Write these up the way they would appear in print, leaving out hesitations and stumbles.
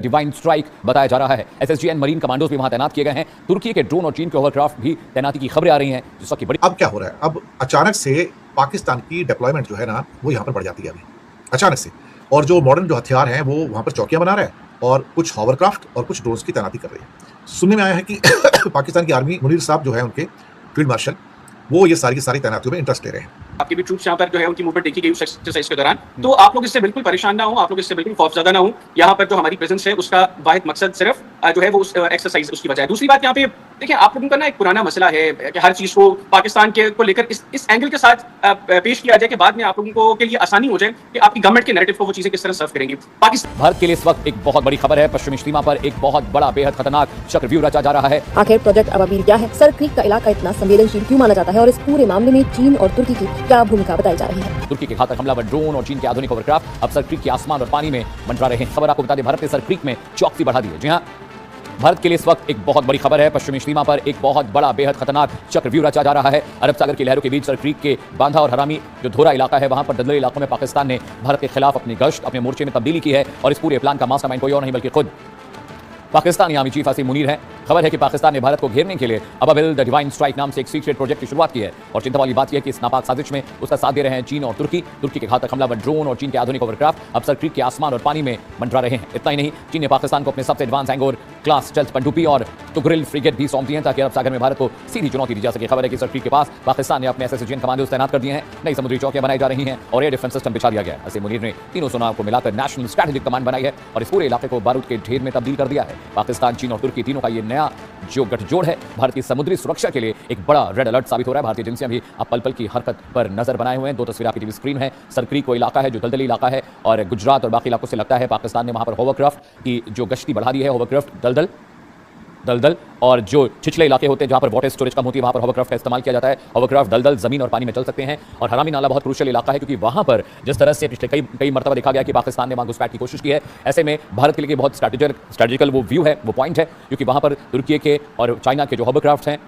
Divine strike बताया जा रहा है। एसएसजीएन मरीन कमांडोज भी वहां तैनात किए गए हैं। तुर्की के ड्रोन और चीन के होवरक्राफ्ट भी तैनाती की खबरें आ रही हैं, जिस वक्त की बड़ी। अब क्या हो रहा है, अब अचानक से पाकिस्तान की डिप्लॉयमेंट जो है ना, वो यहाँ पर बढ़ जाती है अभी अचानक से, और जो मॉडर्न जो हथियार हैं वो वहाँ पर चौकियां बना रहा है और कुछ हॉवरक्राफ्ट और कुछ ड्रोन्स की तैनाती कर रही है। सुनने में आया है कि पाकिस्तान की आर्मी, मुनीर साहब जो है उनके फील्ड मार्शल, वो ये सारी की सारी तैनातियों में इंटरेस्ट ले रहे हैं। आपके भी ट्रूप्स यहाँ पर जो है उनकी मूवमेंट देखी गई उस एक्सरसाइज के दौरान। तो आप लोग इससे बिल्कुल परेशान ना हो, आप लोग इससे बिल्कुल खौफजदा ना हो। यहाँ पर जो हमारी प्रेजेंस है उसका वाहिद मकसद सिर्फ जो है वो उस एक्सरसाइज उसकी वजह है। दूसरी बात यहाँ पे देखिए, आप लोगों का ना एक पुराना मसला है कि हर चीज को पाकिस्तान के को लेकर इस एंगल के साथ पेश किया जाए कि बाद में आप लोगों को के लिए आसानी हो जाए कि आपकी गवर्नमेंट के नैरेटिव को वो चीजें किस तरह सर्व करेंगी। पाकिस्तान भारत के लिए इस वक्त एक बहुत बड़ी खबर है। पश्चिमी सीमा पर एक बहुत बड़ा बेहद खतरनाक चक्रव्यूह रचा जा रहा है। आखिर प्रोजेक्ट अबाबीर क्या है? सर क्रीक का इलाका इतना संवेदनशील क्यों माना जाता है और इस पूरे मामले में चीन और तुर्की की क्या भूमिका बताई जा रही है? तुर्की के घातक हमलावर ड्रोन और चीन के आधुनिक होवरक्राफ्ट अब सर क्रीक के आसमान और पानी में मंडरा रहे हैं। खबर आपको बता दें, भारत ने सर क्रीक में चौकसी बढ़ा दी है। जी हाँ, भारत के लिए इस वक्त एक बहुत बड़ी खबर है। पश्चिमी सीमा पर एक बहुत बड़ा बेहद खतरनाक चक्रव्यूह रचा जा रहा है। अरब सागर की लहरों के बीच सर क्रीक के बांधा और हरामी जो धोरा इलाका है, वहां पर दलदली इलाकों में पाकिस्तान ने भारत के खिलाफ अपनी गश्त, अपने मोर्चे में तब्दीली की है। और इस पूरे प्लान का मास्टरमाइंड कोई और नहीं बल्कि खुद पाकिस्तानी आर्मी चीफ आसिम मुनीर है। खबर है कि पाकिस्तान ने भारत को घेरने के लिए अबाबिल द डिवाइन स्ट्राइक नाम से एक सीक्रेट प्रोजेक्ट की शुरुआत की है। और चिंता वाली बात यह है कि इस नापाक साजिश में उसका साथ दे रहे हैं चीन और तुर्की। तुर्की के घातक हमलावर ड्रोन और चीन के आधुनिक होवरक्राफ्ट अब सर क्रीक के आसमान और पानी में मंडरा रहे हैं। इतना ही नहीं, चीन ने पाकिस्तान को अपने सबसे एडवांस एंगोर क्लास स्टेल्थ पनडुब्बी और तुगरिल फ्रिगेट भी सौंप दी है, ताकि अरब सागर में भारत को सीधी चुनौती दी जा सके। खबर है कि सर क्रीक के पास पाकिस्तान ने अपने एसएसजीएन कमांडोज तैनात कर दिए हैं। नई समुद्री चौकियां बनाई जा रही हैं और एयर डिफेंस सिस्टम बिछा दिया गया है। आसिम मुनीर ने तीनों सेनाओं को मिलाकर नेशनल स्ट्रेटेजिक कमांड बनाई है और इस पूरे इलाके को बारूद के ढेर में तब्दील कर दिया है। पाकिस्तान, चीन और तुर्की तीनों का ये नया जो गठजोड़ है भारत की समुद्री सुरक्षा के लिए एक बड़ा रेड अलर्ट साबित हो रहा है। भारतीय एजेंसियां भी अब पल पल की हरकत पर नजर बनाए हुए हैं। दो तस्वीरें आपकी टीवी स्क्रीन है। सर क्रीक वो इलाका है जो दलदली इलाका है और गुजरात और बाकी इलाकों से लगता है पाकिस्तान ने वहां पर होवरक्राफ्ट की जो गश्ती बढ़ा दी है। होवरक्राफ्ट दलदल और जो छिछले इलाके होते हैं जहां पर वाटर स्टोरेज कम होती है, वहां पर होवरक्राफ्ट का इस्तेमाल किया जाता है। होवरक्राफ्ट दलदल जमीन और पानी में चल सकते हैं। और हरामी नाला बहुत क्रूशियल इलाका है, क्योंकि वहां पर जिस तरह से पिछले कई मरतबा देखा गया कि पाकिस्तान ने वहां घुसपैठ की कोशिश की है। ऐसे में भारत के लिए बहुत स्ट्रेटेजिकल वो व्यू है, वो पॉइंट है, क्योंकि वहां पर तुर्की के और चाइना के जो होवरक्राफ्ट हैं,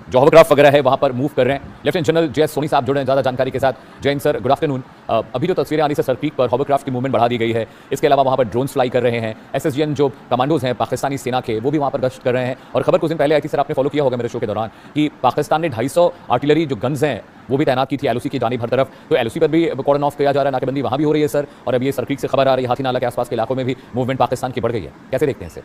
जो होवरक्राफ्ट वगैरह है, वहां पर मूव कर रहे हैं। लेफ्टिनेंट जनरल जेएस सोनी साहब जुड़े हैं ज़्यादा जानकारी के साथ। Jain sir, good afternoon. अभी जो तस्वीरें आ रही है सर क्रीक पर होवरक्राफ्ट की मूवमेंट बढ़ा दी गई है। इसके अलावा वहां पर ड्रोन्स फ्लाई कर रहे हैं। एसएसजीएन जो कमांडोज हैं पाकिस्तानी सेना के, वो भी वहां पर गश्त कर रहे हैं। और खबर कुछ दिन पहले आई थी सर, आपने फॉलो किया होगा मेरे शो के दौरान, कि पाकिस्तान ने 250 आर्टिलरी जो गन्स हैं वो भी तैनात की थी एलओसी की जानिब हर तरफ। तो एलओसी पर भी कॉर्डन ऑफ किया जा रहा है, नाकेबंदी वहां भी हो रही है सर। और अब ये सर क्रीक से खबर आ रही है, हाथी नाला के आसपास के इलाकों में भी मूवमेंट पाकिस्तान की बढ़ गई है। कैसे देखते हैं इसे?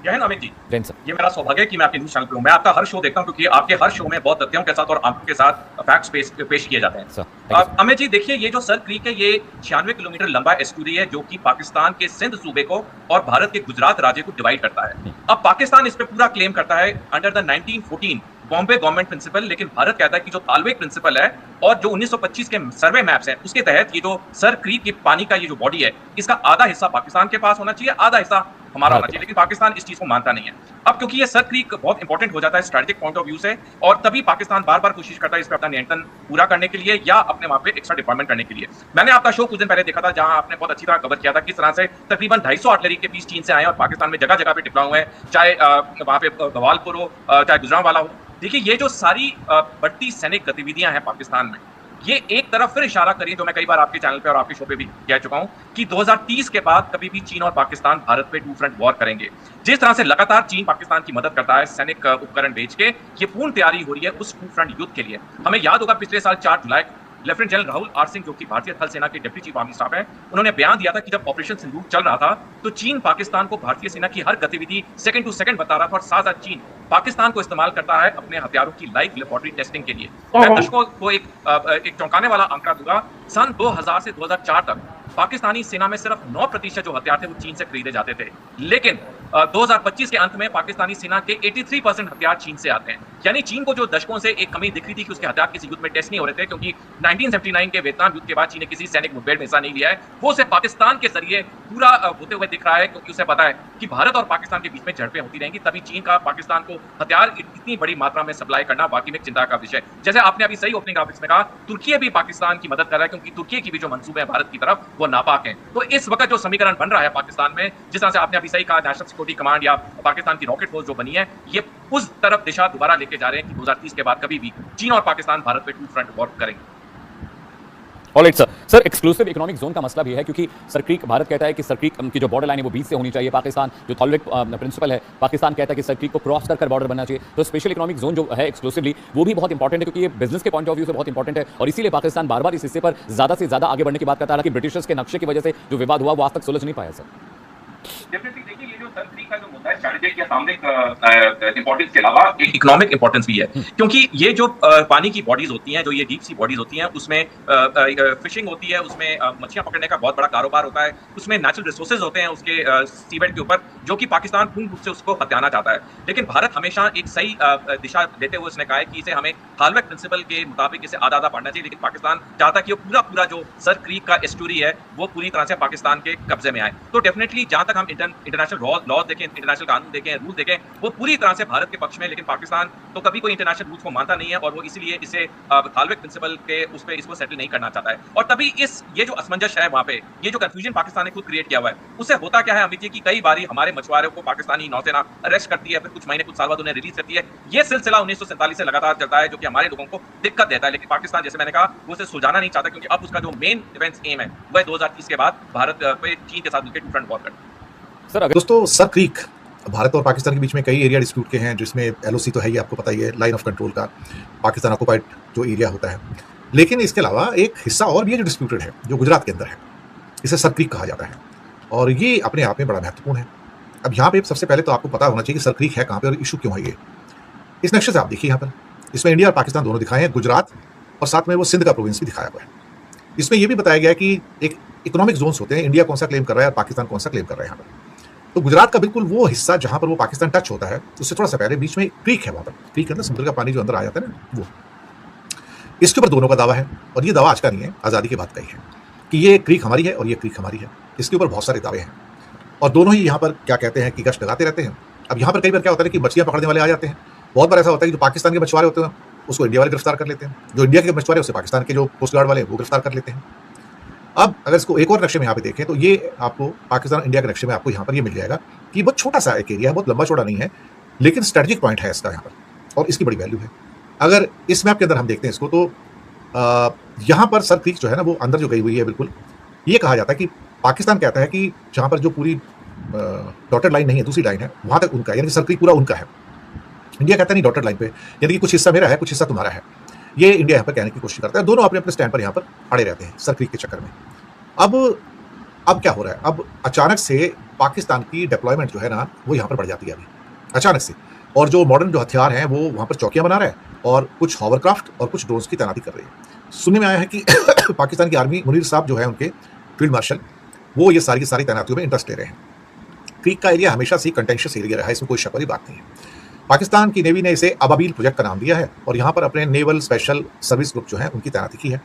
अमित जी, ये मेरा सौभाग्य है कि मैं आपके न्यूज़ चैनल पे हूं। मैं आपका हर शो देखता हूं, क्योंकि आपके हर शो में बहुत तथ्यों के साथ और आंकड़ों के साथ फैक्ट्स पेश किए जाते हैं। अमित जी देखिए, ये जो सर क्रीक है, ये 96 किलोमीटर लंबा एस्टूरी है, जो कि पाकिस्तान के सिंध सूबे को और भारत के गुजरात राज्य को डिवाइड करता है। अब पाकिस्तान इस पे पूरा क्लेम करता है under the 1914 Bombay government principle, लेकिन भारत कहता है कि जो तालवेक प्रिंसिपल है और जो 1925 के सर्वे मैप्स हैं, उसके तहत ये जो सर क्रीक की पानी का ये जो बॉडी है, इसका आधा हिस्सा पाकिस्तान के पास होना चाहिए, आधा हिस्सा हमारा होना चाहिए। लेकिन पाकिस्तान इस चीज को मानता नहीं है। अब क्योंकि ये सर क्रीक बहुत इंपॉर्टेंट हो जाता है स्ट्रेटेजिक पॉइंट ऑफ व्यू से, और तभी पाकिस्तान बार बार कोशिश करता है इस पर अपना नियंत्रण पूरा करने के लिए या अपने वहां पे एक्स्ट्रा डिप्लॉयमेंट करने के लिए। मैंने आपका शो कुछ दिन पहले देखा था, जहां आपने बहुत अच्छी तरह कवर किया था किस तरह से तकरीबन 250 आर्टिलरी के पीस चीन से आए और पाकिस्तान में जगह जगह पे डिप्लॉय हुए हैं, चाहे वहां पे भवालपुर हो, चाहे गुजरांवाला हो। देखिए, ये जो सारी बढ़ती सैनिक गतिविधियां हैं पाकिस्तान में, ये एक तरफ फिर इशारा करिए, जो मैं कई बार आपके चैनल पे और आपके शो पे भी कह चुका हूं, कि 2030 के बाद कभी भी चीन और पाकिस्तान भारत पे टू फ्रंट वॉर करेंगे। जिस तरह से लगातार चीन पाकिस्तान की मदद करता है सैनिक उपकरण बेच के, ये पूर्ण तैयारी हो रही है उस टू फ्रंट युद्ध के लिए। हमें याद होगा पिछले साल 4 जुलाई lieutenant general Rahul R Singh, जो कि भारतीय थल सेना के डिप्टी चीफ आर्मी स्टाफ है, उन्होंने बयान दिया था कि जब ऑपरेशन सिंदूर चल रहा था तो चीन पाकिस्तान को भारतीय सेना की हर गतिविधि सेकंड टू सेकंड बता रहा था, और साथ साथ चीन पाकिस्तान को इस्तेमाल करता है अपने हथियारों की लाइव लेबोरेटरी टेस्टिंग के लिए। मैं दर्शकों को एक चौंकाने वाला आंकड़ा दूंगा। सन 2000 से 2004 तक पाकिस्तानी सेना में सिर्फ 9% जो हथियार थे वो चीन से खरीदे जाते थे, लेकिन 2025 के अंत में पाकिस्तानी सेना के 83% हथियार चीन से आते हैं। यानी चीन को जो दशकों से एक कमी दिख रही थी कि उसके हथियार किसी युद्ध में टेस्ट नहीं हो रहे थे, क्योंकि 1979 के वियतनाम युद्ध के बाद चीन ने किसी सैनिक मुठभेड़ में हिस्सा नहीं लिया है, वो उसे पाकिस्तान के जरिए पूरा होते हुए दिख रहा है, क्योंकि उसे पता है कि भारत और पाकिस्तान के बीच में झड़पें होती रहेंगी। तभी चीन का पाकिस्तान को हथियार इतनी बड़ी मात्रा में सप्लाई करना वाकई में चिंता का विषय। जैसे आपने अभी सही ओपनिंग ग्राफिक्स में कहा, तुर्की भी पाकिस्तान की मदद कर रहा है, क्योंकि तुर्की की भी जो मंसूबे हैं भारत की तरफ वो नापाक हैं। तो इस वक्त जो समीकरण बन रहा है पाकिस्तान में, जिस तरह से आपने अभी सही कहा, नेशनल सिक्योरिटी कमांड या पाकिस्तान की रॉकेट फोर्स जो बनी है, ये उस तरफ दिशा दोबारा लेके जा रहे हैं कि 2030 के बाद कभी भी चीन और पाकिस्तान भारत पे टू फ्रंट वॉर करेंगे। Alright sir. Sir exclusive economic zone का मसला भी है क्योंकि सर क्रीक, भारत कहता है कि सर क्रीक की जो बॉर्डर लाइन है वो बीच से होनी चाहिए। पाकिस्तान जो थॉलविक प्रिंसिपल है, पाकिस्तान कहता है कि सर क्रीक को क्रॉस कर बॉर्डर बनना चाहिए। तो स्पेशल इकोनॉमिक जोन जो है एक्सक्लूसिवली वो भी बहुत इंपॉर्टेंट है क्योंकि ये बिजनेस के पॉइंट ऑफ व्यू से बहुत इंपॉर्टेंट है और इसीलिए पाकिस्तान बार बार इस हिस्से पर ज्यादा से ज्यादा आगे बढ़ने की बात करता है। हालांकि ब्रिटिशर्स के नक्शे की वजह से जो विवाद हुआ वो आज तक सुलझ नहीं पाया सर। डेफिनेटली देखिए, ये जो सर क्रीक का जो मुद्दा है स्ट्रेटेजिक या सामरिक इंपॉर्टेंस के अलावा एक इकोनॉमिक इंपॉर्टेंस भी है, क्योंकि ये जो पानी की बॉडीज होती हैं, जो ये डीप सी बॉडीज होती हैं, उसमें फिशिंग होती है, उसमें मछलियां पकड़ने का बहुत बड़ा कारोबार होता है, उसमें नेचुरल रिसोर्सेज होते हैं उसके सीबेड के ऊपर, जो कि पाकिस्तान पूर्ण रूप से उसको हथियाना चाहता है। लेकिन भारत हमेशा एक सही दिशा देते हुए उसने कहा है कि इसे हमें हालवेक प्रिंसिपल के मुताबिक इसे आधा आधा बढ़ना चाहिए। लेकिन पाकिस्तान चाहता है कि वो पूरा जो सर क्रीक का एस्टूरी है वो पूरी तरह से पाकिस्तान के कब्जे में आए। तो डेफिनेटली जहां तक हम इंटरनेशनल लॉज देखें, इंटरनेशनल कानून देखें, रूल देखें, वो पूरी तरह से भारत के पक्ष में। लेकिन पाकिस्तान तो कभी कोई इंटरनेशनल रूल्स को मानता नहीं है और वो इसलिए इसे हालवेक प्रिंसिपल के उस पे इसको सेटल नहीं करना चाहता है। और तभी ये जो असमंजस है वहां पे, ये जो कंफ्यूजन पाकिस्तान ने खुद क्रिएट किया हुआ है, उससे होता क्या है अमित जी की कई बारी हमारे मछुआरों को पाकिस्तानी नौसेना अरेस्ट करती है, फिर कुछ महीने कुछ साल बाद उन्हें रिलीज करती है। ये सिलसिला 1947 से लगातार चलता है, जो कि हमारे लोगों को दिक्कत देता है। लेकिन पाकिस्तान, जैसे मैंने कहा, वो उसे सुलझाना नहीं चाहता, क्योंकि अब उसका जो मेन डिफेंस एम है वह 2030 के बाद भारत पे चीन के साथ मिलकर टू फ्रंट वॉर करना। सर दोस्तों, सर क्रीक भारत और पाकिस्तान के बीच में कई एरिया डिस्प्यूट के हैं, जिसमें एलओसी तो है ही, आपको पता ही है, लाइन ऑफ कंट्रोल का पाकिस्तान ऑक्युपाइड जो एरिया होता है। लेकिन इसके अलावा एक हिस्सा और भी है जो डिस्प्यूटेड है, जो गुजरात के अंदर है। इसे सर क्रीक कहा जाता है और ये अपने आप में बड़ा महत्वपूर्ण है। अब यहाँ पे सबसे पहले तो आपको पता होना चाहिए कि सर क्रीक है कहाँ पे और इशू क्यों है ये। इस नक्शे से आप देखिए, यहाँ पर इसमें इंडिया और पाकिस्तान दोनों दिखाए हैं, गुजरात और साथ में वो सिंध का प्रोविंस भी दिखाया हुआ है। इसमें यह भी बताया गया है कि एक इकोनॉमिक जोन्स होते हैं, इंडिया कौन सा क्लेम कर रहा है और पाकिस्तान कौन सा क्लेम कर रहा है। यहाँ पर तो गुजरात का बिल्कुल वो हिस्सा जहां पर वो पाकिस्तान टच होता है, उससे थोड़ा सा पहले बीच में क्रीक है। वहां पर क्रीक के अंदर समुद्र का पानी जो अंदर आ जाता है ना, वो इसके ऊपर दोनों का दावा है। और ये दावा आज का नहीं है, आज़ादी के बाद का ही है कि ये क्रीक हमारी है और ये क्रीक हमारी है। इसके ऊपर बहुत सारे दावे हैं और दोनों ही यहाँ पर क्या कहते हैं कि गश्त लगाते रहते हैं। अब यहाँ पर कई बार क्या होता है कि मछलियाँ पकड़ने वाले आ जाते हैं। बहुत बार ऐसा होता है कि जो पाकिस्तान के मछुआरे होते हैं उसको इंडिया वाले गिरफ्तार कर लेते हैं, जो इंडिया के मछुआरे उसे पाकिस्तान के जो कोस्ट गार्ड वाले वो गिरफ्तार कर लेते हैं। अब अगर इसको एक और नक्शे में यहाँ पे देखें तो ये आपको पाकिस्तान इंडिया के नक्शे में आपको यहाँ पर ये मिल जाएगा कि बहुत छोटा सा एक एरिया है, बहुत लंबा चौड़ा नहीं है, लेकिन स्ट्रेटेजिक पॉइंट है इसका यहाँ पर और इसकी बड़ी वैल्यू है। अगर इस मैप के अंदर हम देखते हैं इसको तो यहाँ पर सर क्रीक जो है ना वो अंदर जो गई हुई है बिल्कुल। ये कहा जाता है कि पाकिस्तान कहता है कि जहाँ पर जो पूरी डॉटेड लाइन नहीं है, दूसरी लाइन है, वहाँ तक उनका, यानी कि सर क्रीक पूरा उनका है। इंडिया कहता है नहीं, डॉटेड लाइन पे यानी कि कुछ हिस्सा मेरा है, कुछ हिस्सा तुम्हारा है। ये इंडिया यहाँ पर कहने की कोशिश करता है। दोनों अपने अपने स्टैंड पर यहाँ पर अड़े रहते हैं सर क्रीक के चक्कर में। अब क्या हो रहा है, अब अचानक से पाकिस्तान की डिप्लॉयमेंट जो है ना वो यहाँ पर बढ़ जाती है अभी अचानक से। और जो मॉडर्न जो हथियार हैं वो वहाँ पर चौकियाँ बना रहा है और कुछ हॉवरक्राफ्ट और कुछ ड्रोन्स की तैनाती कर रही है। सुनने में आया है कि पाकिस्तान की आर्मी, मुनीर साहब जो है उनके फील्ड मार्शल, वो ये सारी की सारी तैनातियों में इंटरेस्ट ले रहे हैं। क्रीक का एरिया हमेशा से कंटेंशियस एरिया रहा है, इसमें कोई शक वाली बात नहीं है। पाकिस्तान की नेवी ने इसे अबाबील प्रोजेक्ट का नाम दिया है और यहाँ पर अपने नेवल स्पेशल सर्विस ग्रुप जो है उनकी तैनाती की है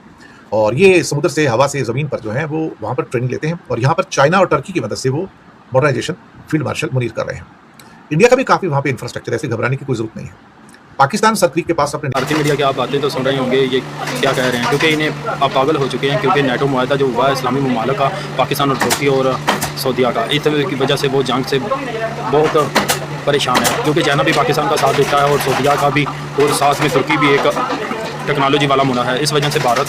और ये समुद्र से, हवा से, ज़मीन पर जो है वो वहाँ पर ट्रेनिंग लेते हैं और यहाँ पर चाइना और टर्की की मदद से वो मॉडर्नाइजेशन फील्ड मार्शल मुनीर कर रहे हैं। इंडिया का भी काफ़ी वहाँ पे इंफ्रास्ट्रक्चर है, ऐसे घबराने की कोई जरूरत नहीं है। पाकिस्तान सर क्रीक के पास अपने भारतीय मीडिया की आप बातें तो सुन रहे होंगे, ये क्या कह रहे हैं, क्योंकि इन्हें अब पागल हो चुके हैं, क्योंकि नेटो मुआहदा जो हुआ है इस्लामी ममालिक का, पाकिस्तान और तुर्की और सऊदीया का, इस की वजह से वो जंग से बहुत परेशान है, क्योंकि चाइना भी पाकिस्तान का साथ देता है और सऊदीया का भी, और साथ में तुर्की भी एक टेक्नोलॉजी वाला मुना है। इस वजह से भारत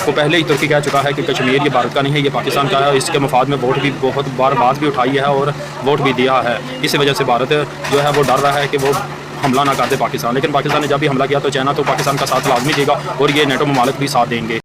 को पहले ही तुर्की कह चुका है कि कश्मीर ये भारत का नहीं है, ये पाकिस्तान का है। इसके मफाद में वोट भी बहुत बार बात भी उठाई है और वोट भी दिया है। इस वजह से भारत जो है वो डर रहा है कि वो हमला ना कर दे पाकिस्तान। लेकिन पाकिस्तान ने जब भी हमला किया तो चाइना तो पाकिस्तान का साथ लाजमी देगा और ये नेटो ममालिक भी साथ देंगे।